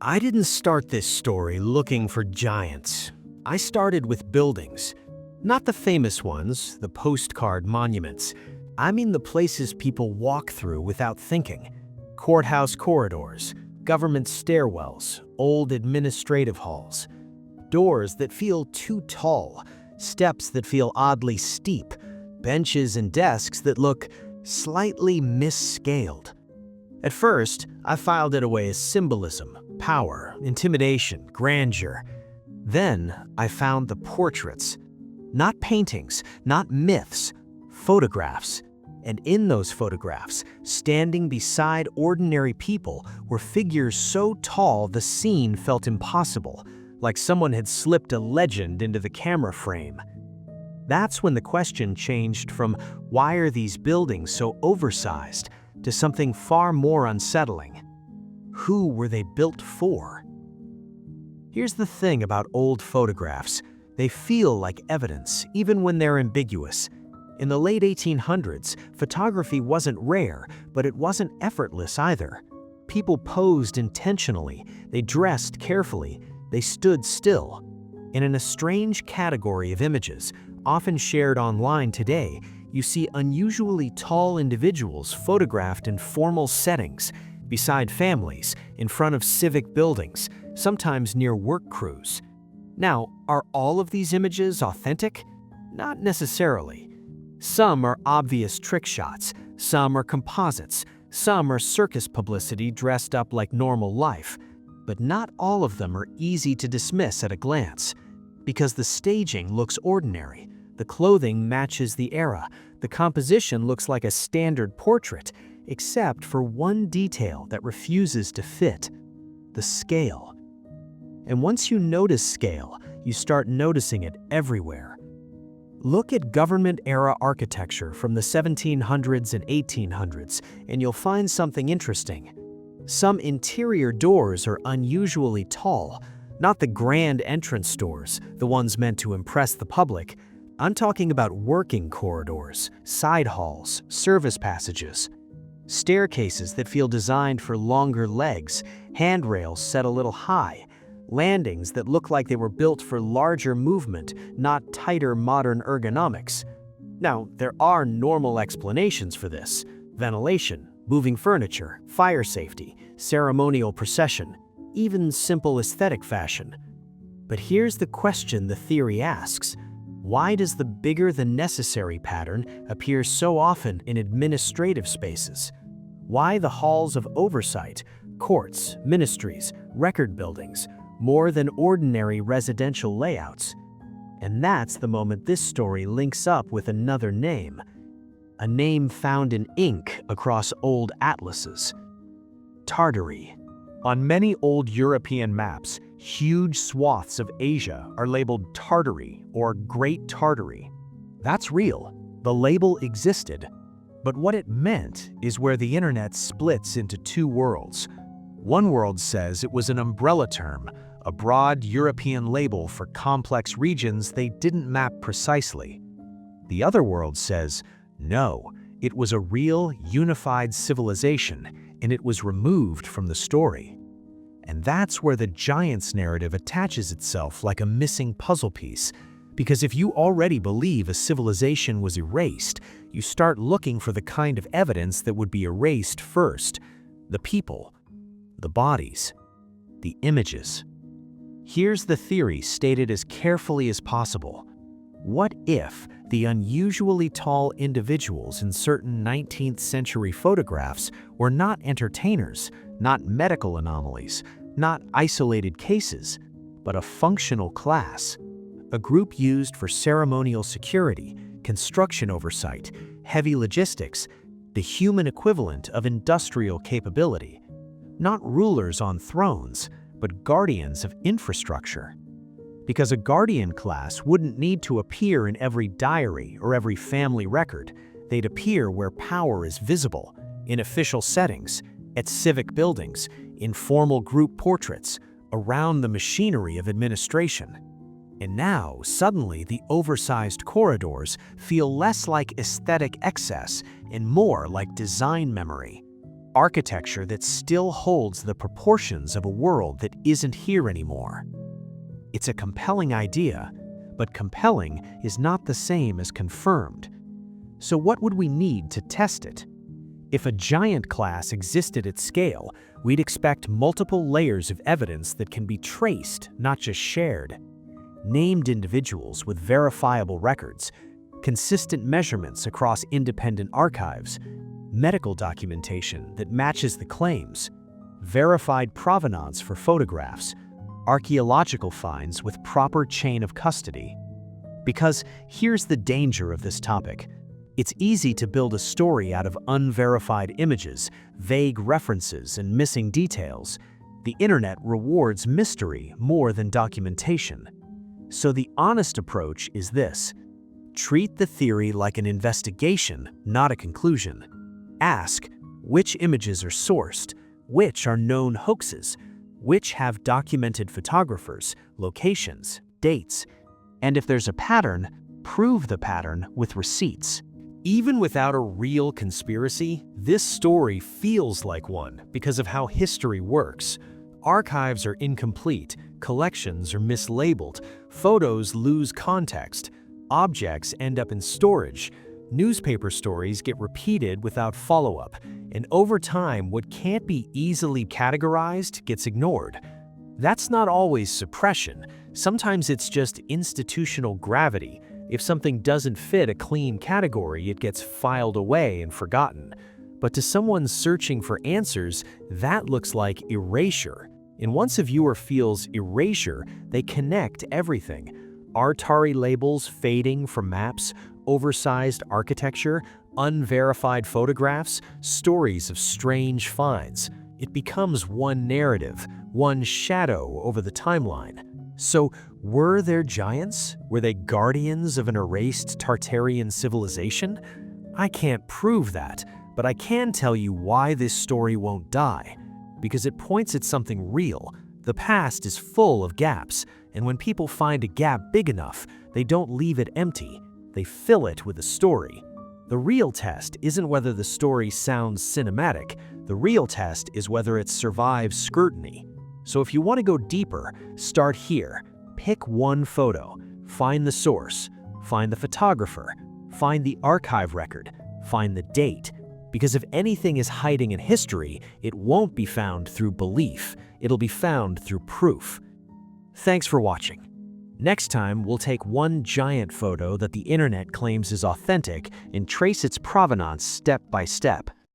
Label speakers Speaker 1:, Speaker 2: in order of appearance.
Speaker 1: I didn't start this story looking for giants. I started with buildings. Not the famous ones, the postcard monuments. I mean the places people walk through without thinking. Courthouse corridors, government stairwells, old administrative halls. Doors that feel too tall, steps that feel oddly steep, benches and desks that look slightly misscaled. At first, I filed it away as symbolism, power, intimidation, grandeur. Then I found the portraits. Not paintings, not myths, photographs. And in those photographs, standing beside ordinary people, were figures so tall the scene felt impossible, like someone had slipped a legend into the camera frame. That's when the question changed from why are these buildings so oversized to something far more unsettling. Who were they built for? Here's the thing about old photographs. They feel like evidence, even when they're ambiguous. In the late 1800s, photography wasn't rare, but it wasn't effortless either. People posed intentionally, they dressed carefully, they stood still. And in a strange category of images, often shared online today, you see unusually tall individuals photographed in formal settings, beside families, in front of civic buildings, sometimes near work crews. Now, are all of these images authentic? Not necessarily. Some are obvious trick shots, some are composites, some are circus publicity dressed up like normal life. But not all of them are easy to dismiss at a glance. Because the staging looks ordinary, the clothing matches the era, the composition looks like a standard portrait, except for one detail that refuses to fit: the scale. And once you notice scale, you start noticing it everywhere. Look at government-era architecture from the 1700s and 1800s, and you'll find something interesting. Some interior doors are unusually tall, not the grand entrance doors, the ones meant to impress the public. I'm talking about working corridors, side halls, service passages. Staircases that feel designed for longer legs, handrails set a little high, landings that look like they were built for larger movement, not tighter modern ergonomics. Now, there are normal explanations for this: ventilation, moving furniture, fire safety, ceremonial procession, even simple aesthetic fashion. But here's the question the theory asks: why does the bigger-than-necessary pattern appear so often in administrative spaces? Why the halls of oversight, courts, ministries, record buildings, more than ordinary residential layouts? And that's the moment this story links up with another name. A name found in ink across old atlases: Tartary. On many old European maps, huge swaths of Asia are labeled Tartary or Great Tartary. That's real. The label existed. But what it meant is where the internet splits into two worlds. One world says it was an umbrella term, a broad European label for complex regions they didn't map precisely. The other world says, no, it was a real, unified civilization, and it was removed from the story. And that's where the giants narrative attaches itself like a missing puzzle piece. Because if you already believe a civilization was erased, you start looking for the kind of evidence that would be erased first: the people, the bodies, the images. Here's the theory stated as carefully as possible. What if the unusually tall individuals in certain 19th century photographs were not entertainers, not medical anomalies, not isolated cases, but a functional class? A group used for ceremonial security, construction oversight, heavy logistics, the human equivalent of industrial capability. Not rulers on thrones, but guardians of infrastructure. Because a guardian class wouldn't need to appear in every diary or every family record. They'd appear where power is visible, in official settings, at civic buildings, in formal group portraits, around the machinery of administration. And now, suddenly, the oversized corridors feel less like aesthetic excess and more like design memory. architecture that still holds the proportions of a world that isn't here anymore. It's a compelling idea, but compelling is not the same as confirmed. So what would we need to test it? If a giant class existed at scale, we'd expect multiple layers of evidence that can be traced, not just shared. Named individuals with verifiable records, consistent measurements across independent archives, medical documentation that matches the claims, verified provenance for photographs, archaeological finds with proper chain of custody. Because here's the danger of this topic. It's easy to build a story out of unverified images, vague references, and missing details. The internet rewards mystery more than documentation. So the honest approach is this: treat the theory like an investigation, not a conclusion. Ask, which images are sourced, which are known hoaxes, which have documented photographers, locations, dates, and if there's a pattern, prove the pattern with receipts. Even without a real conspiracy, this story feels like one because of how history works. Archives are incomplete, collections are mislabeled, photos lose context, objects end up in storage, newspaper stories get repeated without follow-up, and over time, what can't be easily categorized gets ignored. That's not always suppression. Sometimes it's just institutional gravity. If something doesn't fit a clean category, it gets filed away and forgotten. But to someone searching for answers, that looks like erasure. And once a viewer feels erasure, they connect everything. Tartary labels fading from maps, oversized architecture, unverified photographs, stories of strange finds. It becomes one narrative, one shadow over the timeline. So, were there giants? Were they guardians of an erased Tartarian civilization? I can't prove that, but I can tell you why this story won't die. Because it points at something real. The past is full of gaps, and when people find a gap big enough, they don't leave it empty. They fill it with a story. The real test isn't whether the story sounds cinematic. The real test is whether it survives scrutiny. So if you want to go deeper, start here. Pick one photo, find the source, find the photographer, find the archive record, find the date. Because if anything is hiding in history, it won't be found through belief. It'll be found through proof. Thanks for watching. Next time, we'll take one giant photo that the internet claims is authentic and trace its provenance step by step.